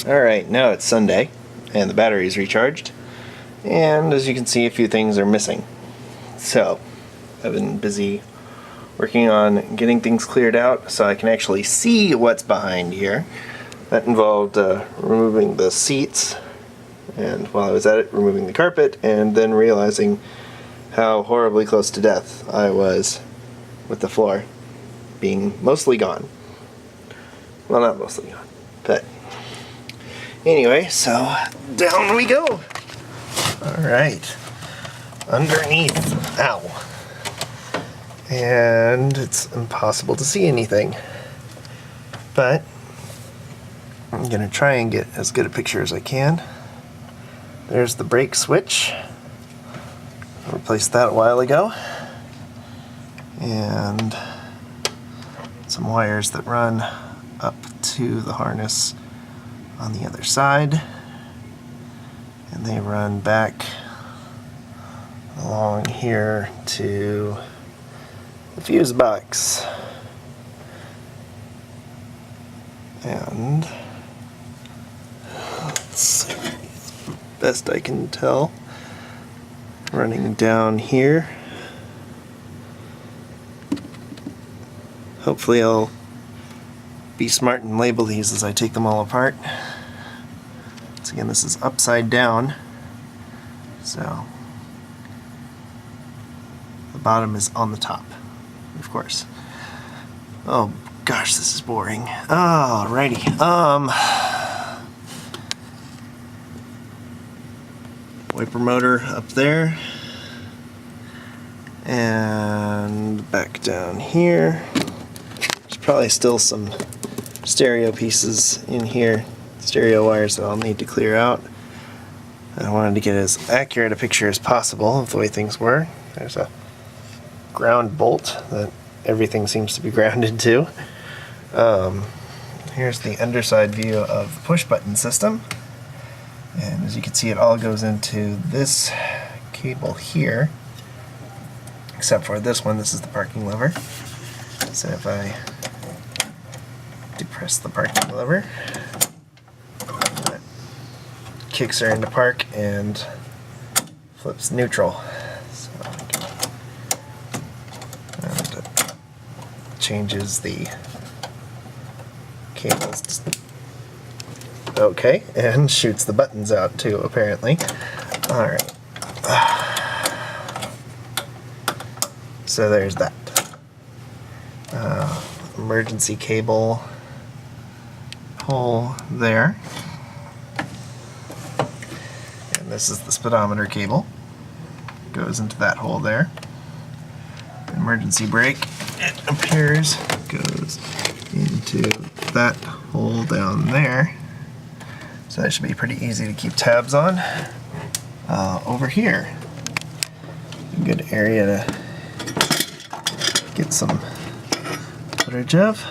Alright, now it's Sunday, and the battery is recharged, and as you can see, a few things are missing. So, I've been busy working on getting things cleared out so I can actually see what's behind here. That involved removing the seats, and while I was at it, removing the carpet, and then realizing how horribly close to death I was with the floor being mostly gone. Well, not mostly gone, but anyway, so down we go. Alright, underneath, ow. And it's impossible to see anything. But I'm gonna try and get as good a picture as I can. There's the brake switch. I replaced that a while ago. And some wires that run up to the harness on the other side, and they run back along here to the fuse box. And let's see, best I can tell, running down here. Hopefully I'll be smart and label these as I take them all apart. Once again, this is upside down, so the bottom is on the top, of course. Oh gosh, this is boring. Alrighty. Wiper motor up there, and back down here. There's probably still some stereo pieces in here, stereo wires that I'll need to clear out. I wanted to get as accurate a picture as possible of the way things were. There's a ground bolt that everything seems to be grounded to. Here's the underside view of the push button system. And as you can see, it all goes into this cable here, except for this one. This is the parking lever. So if I depress the parking lever, that kicks her into park and flips neutral. So and it changes the cables. Okay, and shoots the buttons out too, apparently. Alright. So there's that. Emergency cable hole there. And this is the speedometer cable. Goes into that hole there. Emergency brake, it appears, goes into that hole down there. So that should be pretty easy to keep tabs on. Over here, a good area to get some footage of.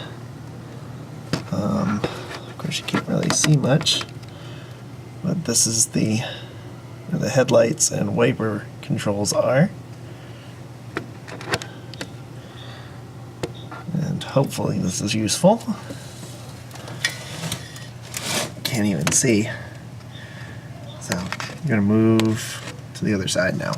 Of course, you can't really see much, but this is where the headlights and wiper controls are. And hopefully this is useful. Can't even see. So I'm going to move to the other side now.